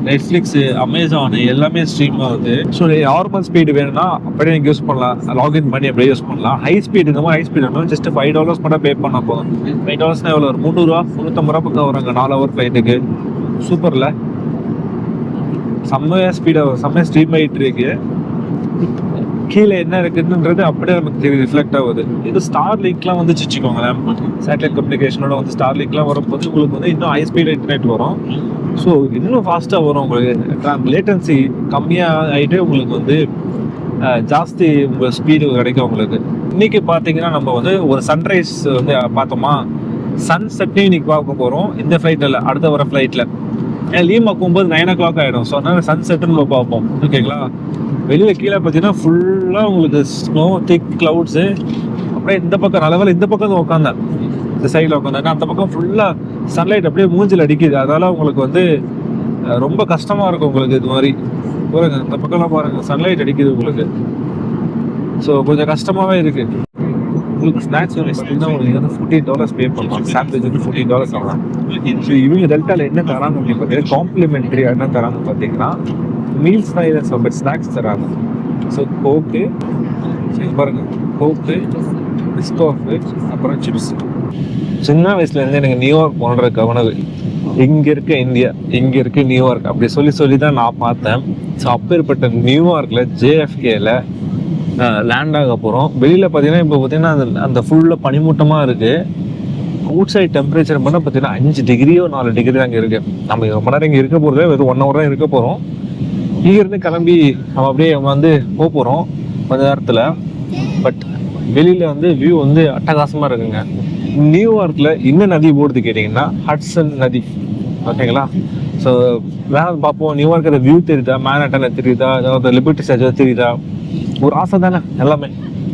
நெட்ஃப்ளிக்ஸ், அமேசான் எல்லாமே ஸ்ட்ரீம் ஆகுது. ஸோ நார்மல் ஸ்பீடு வேணும்னா அப்படியே நீங்கள் யூஸ் பண்ணலாம், லாகின் பண்ணி அப்படியே யூஸ் பண்ணலாம். ஹை ஸ்பீடு இந்த மாதிரி ஹை ஸ்பீடு வேணும் ஜஸ்ட் $5 மட்டும் பே பண்ணால் போதும். $5 எவ்வளோ ஒரு $300 $350 பக்கம் வராங்க 4 ஹவர் ஃப்ளைட்டுக்கு. சூப்பரில் செம்மையாக ஸ்பீடாக செம்மையாக ஸ்ட்ரீம் ஆகிட்டு இருக்கு. கீழே என்ன இருக்குன்றது அப்படியே நமக்கு ரிஃப்ளெக்ட் ஆகுது. இது ஸ்டார் லிங்க்லாம் வந்துச்சு வச்சுக்கோங்களேன், சேட்டலைட் கம்யூனிகேஷனோட வந்து ஸ்டார் லிங்க்லாம் வரும்போது உங்களுக்கு வந்து இன்னும் ஹை ஸ்பீட் இன்டர்நெட் வரும். ஸோ இன்னும் ஃபாஸ்ட்டாக வரும் உங்களுக்கு. லேட்டன்சி கம்மியாக ஆகிட்டு உங்களுக்கு வந்து ஜாஸ்தி உங்கள் ஸ்பீடு கிடைக்கும் உங்களுக்கு. இன்றைக்கி பார்த்தீங்கன்னா நம்ம வந்து ஒரு சன்ரைஸ் வந்து பார்த்தோமா, சன் செட்டையும் இன்றைக்கி பார்க்க போகிறோம் இந்த ஃப்ளைட்டில், அடுத்த வர ஃப்ளைட்டில். ஏன் லீவ் பார்க்கும்போது 9 o'clock ஆகிடும். ஸோ அதனால் சன் செட்டுன்னு நம்ம பார்ப்போம். ஓகேங்களா? வெளியில் கீழே பார்த்தீங்கன்னா ஃபுல்லாக உங்களுக்கு ஸ்னோ, திக் க்ளவுட்ஸு. அப்படியே இந்த பக்கம் நல்லவேளை இந்த பக்கம் தான் உட்காந்தேன், இந்த சைடில் உட்காந்தேன். அந்த பக்கம் ஃபுல்லாக சன்லைட் அப்படியே மூஞ்சில் அடிக்குது. அதனால் உங்களுக்கு வந்து ரொம்ப கஷ்டமாக இருக்கும் உங்களுக்கு. இது மாதிரி பாருங்க, இந்த பக்கம்லாம் பாருங்கள் சன்லைட் அடிக்குது உங்களுக்கு. ஸோ கொஞ்சம் கஷ்டமாகவே இருக்குது. உங்களுக்கு ஸ்நாக்ஸ் தான் உங்களுக்கு வந்து $14 பே பண்ணலாம். சாண்ட்விச் வந்து $14 ஆகலாம். ஸோ இவங்க டெல்டாவில் என்ன தராங்க அப்படின்னு பார்த்தீங்கன்னா, காம்ப்ளிமெண்ட்ரியாக என்ன தராங்க பார்த்தீங்கன்னா, மீல்ஸ் தான் இதை பட் ஸ்நாக்ஸ் தராங்க. ஸோ கோக்கு பாருங்க, கோக்கு, பிஸ்கோஃபு, அப்புறம் சிப்ஸ். சின்ன வயசுலேருந்து எனக்கு நியூயார்க் போன்ற கவனவு. இங்கே இருக்க இந்தியா, இங்கே இருக்க நியூயார்க் அப்படி சொல்லி தான் நான் பார்த்தேன். ஸோ அப்பேற்பட்ட நியூயார்க்கில் JFKல லேண்ட் ஆக போகிறோம். வெளியில் பார்த்தீங்கன்னா இப்போ பார்த்தீங்கன்னா அந்த ஃபுல்லாக பனிமூட்டமாக இருக்குது. அவுட் சைட் டெம்பரேச்சர் பண்ணால் பார்த்தீங்கன்னா 5 டிகிரியோ 4 டிகிரி தான் இங்கே இருக்குது. நம்ம ரொம்ப நேரம் இங்கே இருக்க போகிறதே வெறும் 1 hour தான் இருக்க போகிறோம். இங்கேருந்து கிளம்பி நம்ம அப்படியே வந்து போக போகிறோம் கொஞ்ச நேரத்தில். பட் வெளியில் வந்து வியூ வந்து அட்டகாசமாக இருக்குங்க. நியூயார்க்கில் என்ன நதி போடுது கேட்டிங்கன்னா, ஹட்சன் நதி. ஓகேங்களா? ஸோ வேறு பார்ப்போம், நியூயார்க்கில் வியூ தெரியுதா, மேன்ஹாட்டனில் தெரியுதா, ஏதாவது லிபர்ட்டி ஸ்டாச்சு தெரியுதா, ஒரு ஆசை தானே எல்லாமே.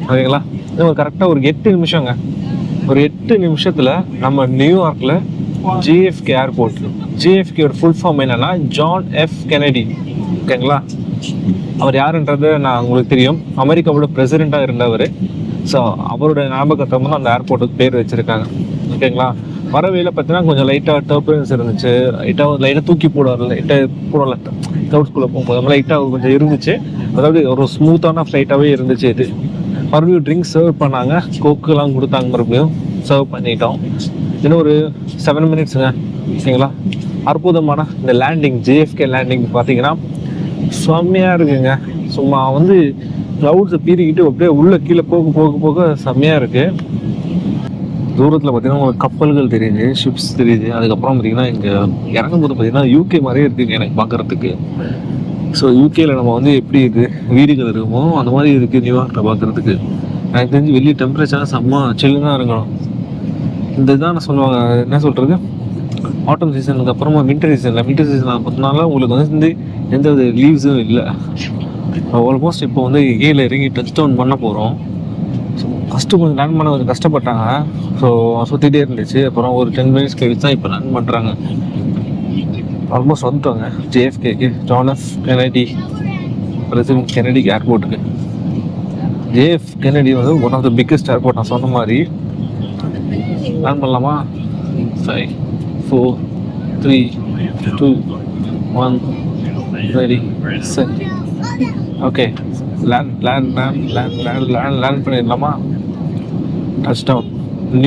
ஓகேங்களா? இன்னும் கரெக்டாக ஒரு 8 நிமிஷங்க. ஒரு 8 நிமிஷத்தில் நம்ம நியூயார்க்கில் JFK ஏர்போர்ட். JFKயோட ஃபுல் ஃபார்ம் என்னன்னா ஜான் எஃப் கெனடி. ஓகேங்களா? அவர் யாருன்றது நான் உங்களுக்கு தெரியும், அமெரிக்காவோட பிரசிடெண்ட்டாக இருந்தவர். ஸோ அவரோட ஞாபகத்தமாக தான் அந்த ஏர்போர்ட்டுக்கு பேர் வச்சுருக்காங்க. ஓகேங்களா? வரவையில் பார்த்தீங்கன்னா கொஞ்சம் லைட்டாக டர்புலன்ஸ் இருந்துச்சு, லைட்டாக தூக்கி போடல, லைட்டாக போடல, க்ளவுட்ஸ்குள்ளே போகும்போது லைட்டாக கொஞ்சம் இருந்துச்சு. அதாவது ஒரு ஸ்மூத்தான ஃப்ளைட்டாகவே இருந்துச்சு. இது மறுபடியும் ட்ரிங்க்ஸ் சர்வ் பண்ணாங்க, கோக்குலாம் கொடுத்தாங்க, மறுபடியும் சர்வ் பண்ணிட்டோம். இன்னும் ஒரு 7 minutesங்க. ஓகேங்களா? அற்புதமான இந்த லேண்டிங், JFK லேண்டிங் பார்த்தீங்கன்னா செம்மையாக இருக்குங்க. சும்மா வந்து க்ளவுட்ஸை பீறிக்கிட்டு அப்படியே உள்ளே கீழே போக செம்மையாக இருக்குது. தூரத்தில் பார்த்தீங்கன்னா உங்களுக்கு கப்பல்கள் தெரியுது, ஷிப்ஸ் தெரியுது. அதுக்கப்புறம் பார்த்தீங்கன்னா இங்கே இறங்கும்போது பார்த்தீங்கன்னா UK மாதிரியே இருக்குங்க எனக்கு பார்க்குறதுக்கு. ஸோ யூகேயில் நம்ம வந்து எப்படி இருக்குது வீடுகள் இருக்குமோ அந்த மாதிரி இருக்குது நியூயார்க்கில் பார்க்குறதுக்கு. எனக்கு தெரிஞ்சு வெளியே டெம்பரேச்சர் செம்ம சில்லுன்னு தான் இருக்கணும். இந்த இதுதான் நான் சொல்லுவாங்க, என்ன சொல்கிறது, ஆட்டம் சீசனுக்கு அப்புறமா வின்டர் சீசனில் பார்த்தனால உங்களுக்கு வந்து எந்த வித லீவ்ஸும் இல்லை. ஆல்மோஸ்ட் இப்போ வந்து கீழே இறங்கி டச் டவுன் பண்ண போகிறோம். ஸோ ஃபஸ்ட்டு கொஞ்சம் லேண்ட் பண்ண கொஞ்சம் கஷ்டப்பட்டாங்க. ஸோ சுற்றிகிட்டே இருந்துச்சு. அப்புறம் ஒரு 10 minutes கழிச்சு தான் இப்போ லேண்ட் பண்ணுறாங்க. ஆல்மோஸ்ட் வந்துட்டோங்க JFKக்கு, John F Kennedy, president Kennedy ஏர்போர்ட்டுக்கு. JF கெனடி வந்து one of the biggest airport. நான் சொன்ன மாதிரி லேண்ட் பண்ணலாமா? 5 4 3 2 1 ரெடி செட். ஓகே, லேண்ட் பண்ணிடலாமா? Touch down.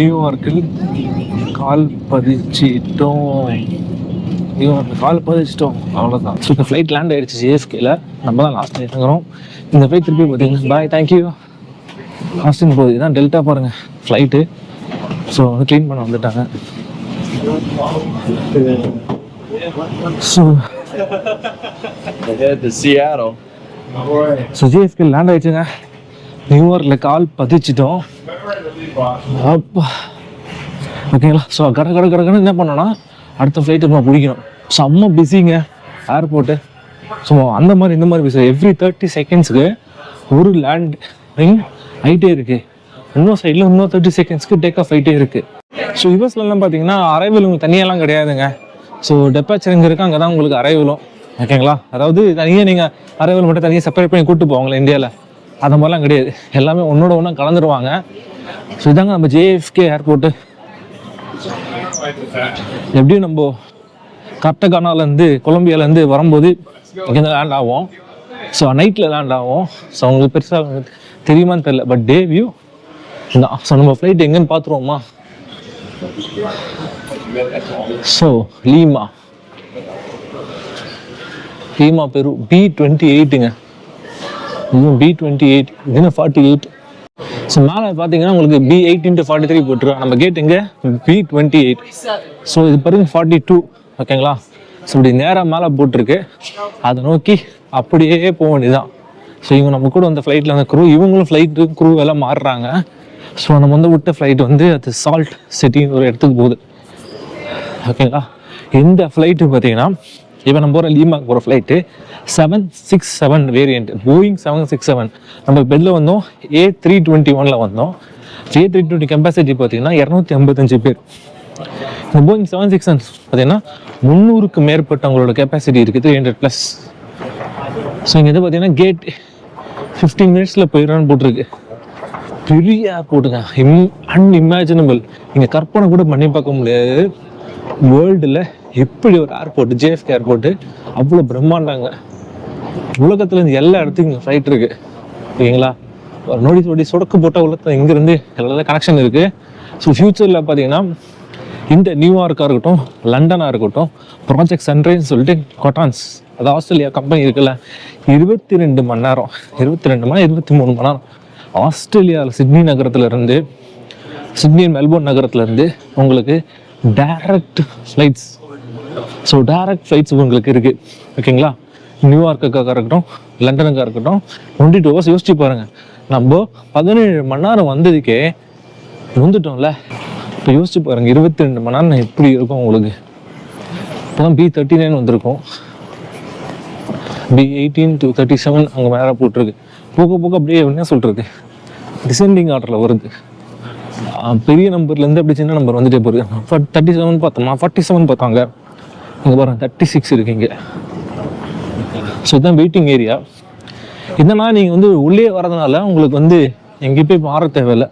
நியூயார்க்கில் கால் பதிச்சிட்டோம். அவ்வளோதான். ஸோ இப்போ ஃப்ளைட் லேண்ட் ஆகிடுச்சு JFKல. நம்ம தான் லாஸ்ட் இறங்குறோம். இந்த ஃப்ளைட் திருப்பி பார்த்தீங்கன்னா பாய், தேங்க்யூ. லாஸ்ட்டின் போகுது. இதுதான் டெல்டா பாருங்கள் ஃப்ளைட்டு. ஸோ வந்து க்ளீன் பண்ண வந்துட்டாங்க. ஸோ JFK லேண்ட் ஆகிடுச்சுங்க. நியூயார்க்கில் கால் பதிச்சிட்டோம். அப்பா, ஓகேங்களா? ஸோ கடை என்ன பண்ணோன்னா அடுத்த ஃப்ளைட்டு நம்ம பிடிக்கணும். செம்ம பிஸிங்க ஏர்போர்ட்டு. ஸோ அந்த மாதிரி இந்த மாதிரி பிஸி. எவ்ரி 30 secondsக்கு ஒரு லேண்ட் ரிங் ஆகிட்டே இருக்குது. இன்னும் சைடில் இன்னும் 30 secondsக்கு டேக் ஆஃப் ஆகிட்டே இருக்குது. ஸோ யூஎஸ்லலாம் பார்த்தீங்கன்னா அரைவல் உங்களுக்கு தனியாலாம் கிடையாதுங்க. ஸோ டெப்பாச்சர் எங்கே இருக்குது அங்கே தான் உங்களுக்கு அரைவலும். ஓகேங்களா? அதாவது தனியாக நீங்கள் அரைவல் மட்டும் தனியாக செப்பரேட் பண்ணி கூப்பிட்டு போவாங்களே இந்தியாவில், அந்த மாதிரிலாம் கிடையாது. எல்லாமே ஒன்றோட ஒன்றா கலந்துருவாங்க. ஸோ இதாங்க நம்ம JFK ஏர்போர்ட்டு. எப்படியும் நம்ம கர்டகானாலேருந்து கொலம்பியாலேருந்து வரும்போது இங்கேருந்து லேண்ட் ஆகும். ஸோ நைட்டில் லேண்ட் ஆகும். ஸோ அவங்களுக்கு பெருசாக தெரியுமான்னு தெரில, பட் டே வியூ தான். ஸோ நம்ம ஃப்ளைட் எங்கேன்னு பார்த்துருவோமா? ஸோ லீமா பெரு B28ங்க. இதுவும் B28, இதுன்னு 48. ஸோ மேலே பார்த்தீங்கன்னா உங்களுக்கு B18-43 போட்டுருக்கோம். நம்ம கேட் எங்கே? B28. ஸோ இது பாருங்க 42. ஓகேங்களா? ஸோ இப்படி நேராக மேலே போட்டிருக்கு. அதை நோக்கி அப்படியே போக வேண்டியதுதான். ஸோ இவங்க நம்ம கூட அந்த ஃப்ளைட்டில் அந்த க்ரூ, இவங்களும் ஃப்ளைட்டு க்ரூ எல்லாம் மாறுறாங்க. ஸோ நம்ம வந்து விட்ட ஃப்ளைட் வந்து அது சால்ட் சிட்டின்னு ஒரு இடத்துக்கு போகுது. ஓகேங்களா? இந்த ஃப்ளைட்டு பார்த்தீங்கன்னா இப்போ நம்ம போகிற லீமாக்கு போகிற ஃப்ளைட்டு 767 வேரியண்ட், போயிங் 767. நம்ம பெட்டில் வந்தோம் A321 வந்தோம். A320 கெப்பாசிட்டி பார்த்தீங்கன்னா 255 பேர். இந்த போயிங் 767 பார்த்தீங்கன்னா 300க்கு மேற்பட்டவங்களோட கெப்பாசிட்டி இருக்குது, 300+. ஸோ இங்கே இது பார்த்தீங்கன்னா கேட் 15 மினிட்ஸில் போயிடறான்னு போட்டிருக்கு. பெரிய ஏர்போர்ட்டுங்க, அன்இமேஜினபிள். இங்கே கற்பனை கூட பண்ணி பார்க்க முடியாது. வேர்ல்டில் எப்படி ஒரு ஏர்போர்ட், JFK ஏர்போர்ட்டு அவ்வளோ பிரம்மாண்டாங்க. உலகத்துல இருந்து எல்லா இடத்துக்கும் இங்கே ஃப்ளைட் இருக்குது. ஓகேங்களா? ஒரு நோடி சொடக்கு போட்டால் உலகத்தில் இங்கேருந்து எல்லா கனெக்ஷன் இருக்குது. ஸோ ஃப்யூச்சரில் பார்த்தீங்கன்னா இந்த நியூயார்க்காக இருக்கட்டும், லண்டனாக இருக்கட்டும், ப்ராஜெக்ட் சன்ரைஸ் சொல்லிட்டு கொட்டான்ஸ், அது ஆஸ்திரேலியா கம்பெனி இருக்குல்ல, 22 மணி நேரம், 23 மணி நேரம் ஆஸ்திரேலியாவில் சிட்னி மெல்போர்ன் நகரத்துலேருந்து உங்களுக்கு direct flights. So direct flights உங்களுக்கு இருக்குது. ஓகேங்களா? நியூயார்க்குக்காக இருக்கட்டும், லண்டனுக்காக இருக்கட்டும், 22 ஹவர்ஸ். யோசிச்சு பாருங்கள், நம்ம 17 மணி நேரம் வந்ததுக்கே வந்துட்டோம்ல. இப்போ யோசிச்சு பாருங்கள், 22 மணி நேரம் எப்படி இருக்கும் உங்களுக்கு. இப்போ தான் B39 வந்திருக்கும், B18 to 37 அங்கே மேலே போட்டிருக்கு. போக அப்படியே என்ன சொல்கிறது, டிசெண்டிங் ஆர்டரில் வருது. பெரிய நம்பர்லேருந்து அப்படி சின்ன நம்பர் வந்துட்டே போகுது. 37 பார்த்தோமா, 47 பார்த்தாங்க. இங்கே பாருங்கள் 36 இருக்குங்க. ஸோ இதுதான் வெயிட்டிங் ஏரியா. இதனா நீங்கள் வந்து உள்ளே வரதுனால உங்களுக்கு வந்து எங்கேயும் போய் மாற தேவையில்லை.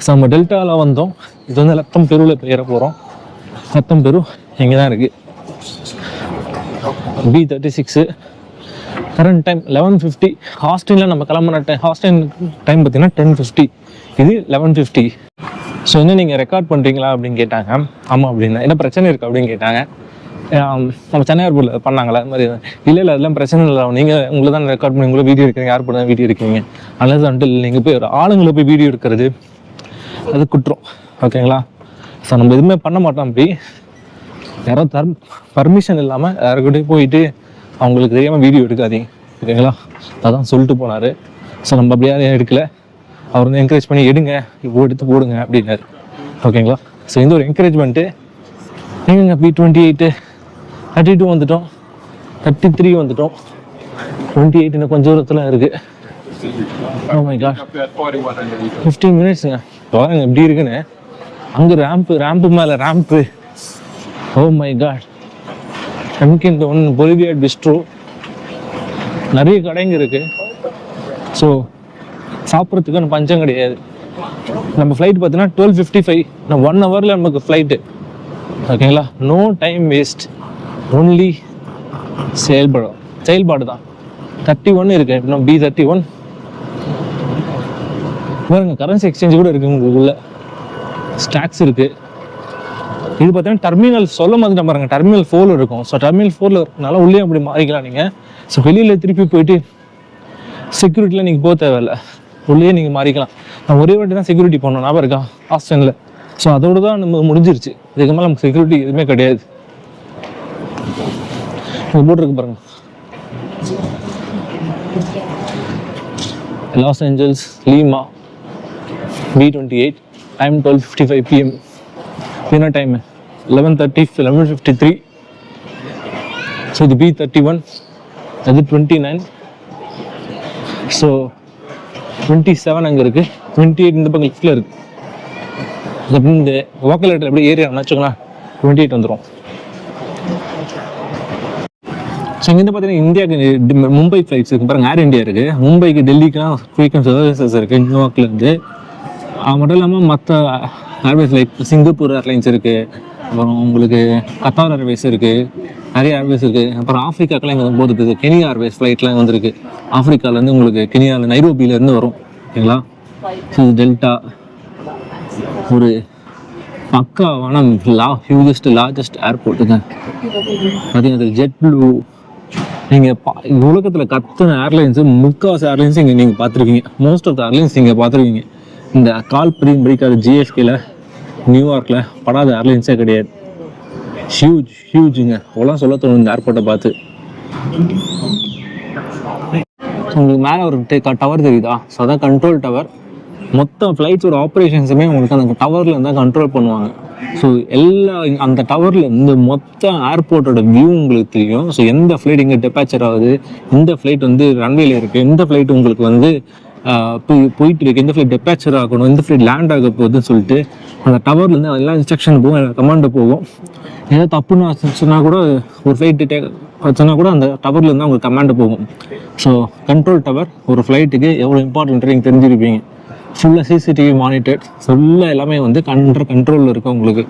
ஸோ நம்ம டெல்டாவில் வந்தோம். இது வந்து லத்தம் பெருவில் போய் ஏற போகிறோம். லத்தம் பெரு இங்கே தான் இருக்குது. B36. Current time 11:50. ஹாஸ்டினில் நம்ம கிளம்புன ஹாஸ்டின் டைம் பார்த்தீங்கன்னா 10:50. இது 11:50. ஸோ என்ன நீங்கள் ரெக்கார்ட் பண்ணுறீங்களா அப்படின்னு கேட்டாங்க. ஆமாம் அப்படின்னா. என்ன பிரச்சனை இருக்குது அப்படின்னு கேட்டாங்க. நம்ம சென்னை ஏர்போர்ட்டில் பண்ணாங்களா அது மாதிரி? இல்லை அதெல்லாம் பிரச்சனை இல்லை, நீங்கள் உங்களை தான் ரெக்கார்ட் பண்ணி உங்களை வீடியோ எடுக்கிறீங்க, ஏர்போர்ட் தான் வீடியோ எடுக்கிறீங்க. அல்லது வந்துட்டு நீங்கள் போய் ஒரு ஆளுங்களை போய் வீடியோ எடுக்கிறது அது குற்றம். ஓகேங்களா? ஸோ நம்ம எதுவுமே பண்ண மாட்டோம். அப்படி யாரோ பர்மிஷன் இல்லாமல் யாருக்கிட்டே போயிட்டு அவங்களுக்கு தெரியாமல் வீடியோ எடுக்காதீங்க. ஓகேங்களா? அதான் சொல்லிட்டு போனார். ஸோ நம்ம அப்படி யாரும் எடுக்கலை. அவர் வந்து என்கரேஜ் பண்ணி எடுங்க, இப்போ எடுத்து போடுங்க அப்படின்னாரு. ஓகேங்களா? ஸோ இந்த ஒரு என்கரேஜ்மெண்ட்டு. எங்கங்க B28, 32 வந்துட்டோம், 33 வந்துட்டோம், 28 இன்னும் கொஞ்சம் தூரத்தில் இருக்குது. Oh my God, 15 மினிட்ஸுங்க. பாருங்க எப்படி இருக்குன்னு. அங்கே ரேம்ப்பு மேலே ரேம்ப்பு. Oh my God. இந்த ஒன்று பொலிவியா பிஸ்ட்ரோ, நிறைய கடைங்க இருக்குது. ஸோ சாப்பிட்றதுக்கு பஞ்சம் கிடையாது. நம்ம ஃப்ளைட் பார்த்தீங்கன்னா 12:55. 1 ஹவரில் நமக்கு ஃப்ளைட்டு. ஓகேங்களா? நோ டைம் வேஸ்ட், ஒன்லி செயல்பாடு தான். 31 இருக்குது. இன்னும் B31 பாருங்க. கரன்சி எக்ஸ்சேஞ்ச் கூட இருக்குது உங்களுக்குள்ள. ஸ்டாக்ஸ் இருக்குது. இது பார்த்தீங்கன்னா டெர்மினல் சொல்ல மாதிரி பாருங்க, டெர்மினல் 4 இருக்கும். ஸோ டெர்மினல் 4 இருக்கனால உள்ளே அப்படி மாறிக்கலாம் நீங்கள். ஸோ வெளியில் திருப்பி போயிட்டு செக்யூரிட்டியில் நீங்கள் போக தேவையில்லை, உள்ளே நீங்கள் மாறிக்கலாம். நான் ஒரே வாட்டி தான் செக்யூரிட்டி பண்ணோம், ஞாபகம் இருக்கா? ஆஸ்டனில். ஸோ அதோடு தான் நம்ம முடிஞ்சிருச்சு. இதுக்கு மேலே நமக்கு செக்யூரிட்டி எதுவுமே கிடையாது. போட்டிருக்கு பாருங்க, Los Angeles Lima B28. Time 12:55 PM. என்ன டைமு? 11:30, 11:53. ஸோ இது B31, அது 29. ஸோ 27 அங்கே இருக்குது, 28 இந்த பக்கம் லெஃப்டில் இருக்குது. இந்த வாக்கல் லெட்டர் எப்படி ஏரியா வச்சுக்கலாம், 28 வந்துடும். ஸோ இங்கேருந்து பார்த்தீங்கன்னா இந்தியாவுக்கு மும்பை ஃப்ளைட்ஸ் இருக்குது பாருங்கள். ஏர் இந்தியா இருக்குது. மும்பைக்கு டெல்லிக்குலாம் ஃப்ரீக்வன்சி சர்வீசஸ் இருக்குது நியூயார்க்லேருந்து. அது மட்டும் இல்லாமல் மற்ற ஏர்வேஸ் லைக் சிங்கப்பூர் ஏர்லைன்ஸ் இருக்குது, அப்புறம் உங்களுக்கு கத்தார் ஏர்வேஸ் இருக்குது, நிறைய ஏர்வேஸ் இருக்குது. அப்புறம் ஆஃப்ரிக்காக்கெல்லாம் இங்கே போகுது இருக்குது. கெனியா ஏர்வேஸ் ஃப்ளைட்லாம் வந்துருக்கு. ஆஃப்ரிக்காவிலேருந்து உங்களுக்கு கெனியாவில் நைரோபியிலேருந்து வரும். ஓகேங்களா? ஸோ இது டெல்டா ஒரு பக்காவான ஹியூஜஸ்ட் லார்ஜஸ்ட் ஏர்போர்ட்டுங்க. பார்த்தீங்கன்னா ஜெட் ப்ளூ. நீங்கள் உலகத்தில் கத்துன ஏர்லைன்ஸு முக்கால்வாசி ஏர்லைன்ஸ் இங்கே நீங்கள் பார்த்துருக்கீங்க. மோஸ்ட் ஆஃப் த ஏர்லைன்ஸ் நீங்கள் பார்த்துருக்கீங்க. இந்த கால் பிடிக்காத ஜிஎஸ்கேல நியூயார்க்கில் படாத ஏர்லைன்ஸே கிடையாது. ஹியூஜுங்க. அவ்வளோ சொல்ல தோணும் இந்த ஏர்போர்ட்டை பார்த்து. உங்களுக்கு மேலே ஒரு டவர் தெரியுதா? ஸோ அதான் கண்ட்ரோல் டவர். மொத்த ஃப்ளைட்ஸோட ஆப்ரேஷன்ஸுமே உங்களுக்கு அந்த டவரில் இருந்தால் கண்ட்ரோல் பண்ணுவாங்க. ஸோ எல்லா அந்த டவரில் இருந்து மொத்த ஏர்போர்ட்டோட வியூ உங்களுக்கு தெரியும். ஸோ எந்த ஃப்ளைட் இங்கே டெபாச்சர் ஆகுது, எந்த ஃப்ளைட் வந்து ரன்வேல இருக்குது, எந்த ஃப்ளைட் உங்களுக்கு வந்து போயிட்டு இருக்கு, எந்த ஃப்ளைட் டெபாச்சர் ஆகணும், எந்த ஃப்ளைட் லேண்ட் ஆக போகுதுன்னு சொல்லிட்டு அந்த டவர்லேருந்து எல்லா இன்ஸ்ட்ரக்ஷன் போகும், கமாண்டு போகும். ஏதாவது தப்புன்னு வச்சுன்னா கூட ஒரு ஃப்ளைட்டு வச்சுன்னா கூட அந்த டவர்லேருந்து உங்களுக்கு கமாண்டு போகும். ஸோ கண்ட்ரோல் டவர் ஒரு ஃப்ளைட்டுக்கு எவ்வளோ இம்பார்ட்டன்ட் நீங்கள் தெரிஞ்சிருப்பீங்க. ஃபுல்லாக சிசிடிவி மானிட்டர், ஃபுல்லாக எல்லாமே வந்து கண்ட்ரோலில் இருக்கும் உங்களுக்கு.